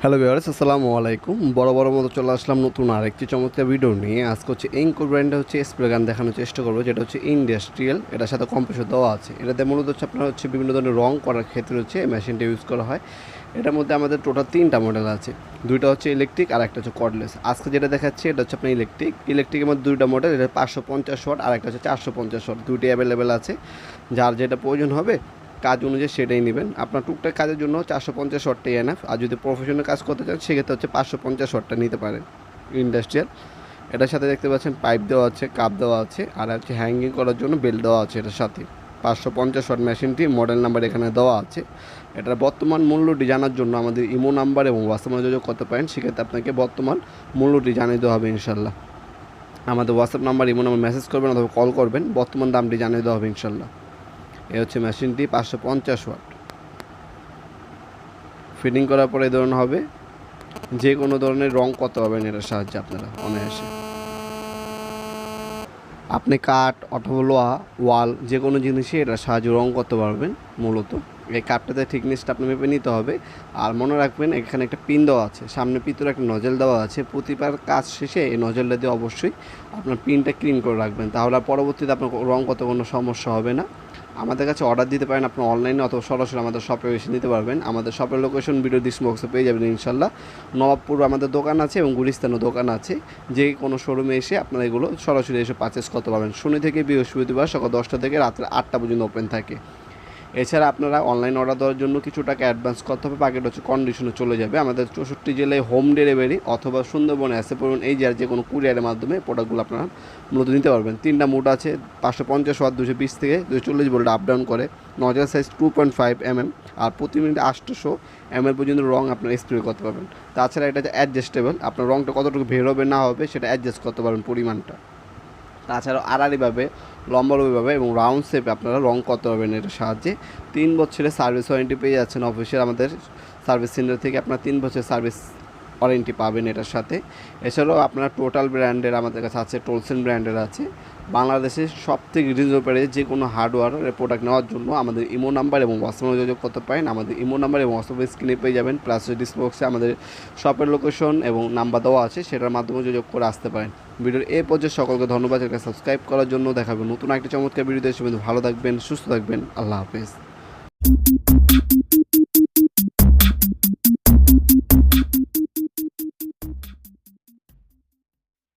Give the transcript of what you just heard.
Hello viewers, আসসালামু আলাইকুম। বড় মতো চলে আসলাম নতুন আরেকটি চমৎকার ভিডিও নিয়ে। আজকে হচ্ছে এঙ্কো ব্র্যান্ডে হচ্ছে স্প্রে গান দেখানোর চেষ্টা করবো, যেটা হচ্ছে ইন্ডাস্ট্রিয়াল। এটার সাথে কম্প্রেসর দেওয়া আছে। এটাতে মূলত হচ্ছে আপনার হচ্ছে বিভিন্ন ধরনের রং করার ক্ষেত্রে হচ্ছে মেশিনটা ইউজ করা হয়। এটার মধ্যে আমাদের টোটাল 3টা মডেল আছে। দুইটা হচ্ছে ইলেকট্রিক আর একটা হচ্ছে কর্ডলেস। আজকে যেটা দেখাচ্ছি এটা হচ্ছে আপনার ইলেকট্রিকের মধ্যে 2টা মডেল। এটা 550 ওয়াট আর একটা হচ্ছে 450 ওয়াট। দুইটি অ্যাভেলেবেল আছে। যার যেটা প্রয়োজন হবে কাজ অনুযায়ী সেটাই নেবেন। আপনার টুকটাক কাজের জন্য 450 ওয়াটটাই এনাফ। আর যদি প্রফেশনাল কাজ করতে চান সেক্ষেত্রে হচ্ছে 550 ওয়াটটা নিতে পারেন ইন্ডাস্ট্রিয়াল। এটার সাথে দেখতে পাচ্ছেন পাইপ দেওয়া আছে, কাপ দেওয়া আছে, আর হচ্ছে হ্যাঙ্গিং করার জন্য বেল্ট দেওয়া আছে এটার সাথে। 550 ওয়াট মেশিনটি মডেল নাম্বার এখানে দেওয়া আছে। এটার বর্তমান মূল্যটি জানার জন্য আমাদের ইমো নাম্বার এবং হোয়াটসঅ্যাপ যোগাযোগ করতে পারেন। সেক্ষেত্রে আপনাকে বর্তমান মূল্যটি জানিয়ে দেওয়া হবে ইনশাল্লাহ। আমাদের WhatsApp number, imo number message করবেন অথবা কল করবেন, বর্তমান দামটি জানিয়ে দেওয়া হবে ইনশাল্লাহ। এ হচ্ছে মেশিনটি 550 ওয়াট। ফিটিং করার পরে এই ধরনের হবে। যে কোনো ধরনের রং করতে পারবেন এটার সাহায্যে আপনারা অনায়াসে। আপনি কাঠ অথবা লোহা, ওয়াল যে কোনো জিনিসে এটার সাহায্যে রং করতে পারবেন। মূলত এই কাঠটাতে থিকনেসটা আপনি মেপে নিতে হবে। আর মনে রাখবেন এখানে একটা পিন দেওয়া আছে, সামনে ভিতরে একটা নজেল দেওয়া আছে। প্রতিবার কাজ শেষে এই নজেলটা দিয়ে অবশ্যই আপনার পিনটা ক্লিন করে রাখবেন, তাহলে আর পরবর্তীতে আপনার রং করতে কোনো সমস্যা হবে না। আমাদের কাছে অর্ডার দিতে পারেন আপনি অনলাইনে অথবা সরাসরি আমাদের শপে এসে নিতে পারবেন। আমাদের শপের লোকেশন ভিডিও ডিসক্রিপশন বক্সে পেয়ে যাবেন ইনশাল্লাহ। নবাবপুর আমাদের দোকান আছে এবং গুলিস্তানও দোকান আছে। যে কোনো শোরুমে এসে আপনারা এগুলো সরাসরি এসে পারচেস করতে পারবেন। শনি থেকে বৃহস্পতিবার সকাল 10টা থেকে রাত্রে 8টা পর্যন্ত ওপেন থাকে। এছাড়া আপনারা অনলাইন অর্ডার দেওয়ার জন্য কিছু টাকা অ্যাডভান্স করতে হবে, বাকিটা হচ্ছে কন্ডিশনে চলে যাবে। আমাদের 64 জেলায় হোম ডেলিভারি অথবা সুন্দরবনে আসে পড়ুন এই যে আর যে কোনো কুরিয়ারের মাধ্যমে প্রোডাক্টগুলো আপনারা মূলত নিতে পারবেন। 3টা মোড আছে, 550 ওয়াট, 220 থেকে 240 ভোল্ট আপ ডাউন করে। নজেল সাইজ 2.5 mm আর প্রতি মিনিটে 800 ml পর্যন্ত রং আপনারা স্প্রে করতে পারবেন। তাছাড়া এটা অ্যাডজাস্টেবল, আপনার রংটা কতটুকু বের হবে না হবে সেটা অ্যাডজাস্ট করতে পারবেন পরিমাণটা। তাছাড়াও আড়াআড়িভাবে, লম্বালম্বিভাবে এবং রাউন্ড শেপে আপনারা রং করতে পারবেন এটার সাহায্যে। 3 বছরের সার্ভিস ওয়ারেন্টি পেয়ে যাচ্ছেন অফিসিয়াল আমাদের সার্ভিস সেন্টার থেকে। আপনার 3 বছরের সার্ভিস ওয়ারেন্টি পাবেন এটার সাথে। এছাড়াও আপনার টোটাল ব্র্যান্ডের আমাদের কাছে আছে, টোলসেন ব্র্যান্ডের আছে। বাংলাদেশের সবথেকে রিজনেবল যে কোনো হার্ডওয়্যারের প্রোডাক্ট নেওয়ার জন্য আমাদের ইমো নাম্বার এবং হোয়াটসঅ্যাপে যোগাযোগ করতে পারেন। আমাদের ইমো নাম্বার এবং হোয়াটসঅ্যাপে স্ক্রিনে পেয়ে যাবেন, প্লাস ডিসপ্লে বক্সে আমাদের শপের লোকেশন এবং নাম্বার দেওয়া আছে, সেটার মাধ্যমে যোগাযোগ করে আসতে পারেন। ভিডিওর এই পর্যায়ে সকলকে ধন্যবাদ। একটা সাবস্ক্রাইব করার জন্য। দেখাবেন নতুন একটা চমৎকার ভিডিও। ভালো থাকবেন, সুস্থ থাকবেন। আল্লাহ হাফেজ।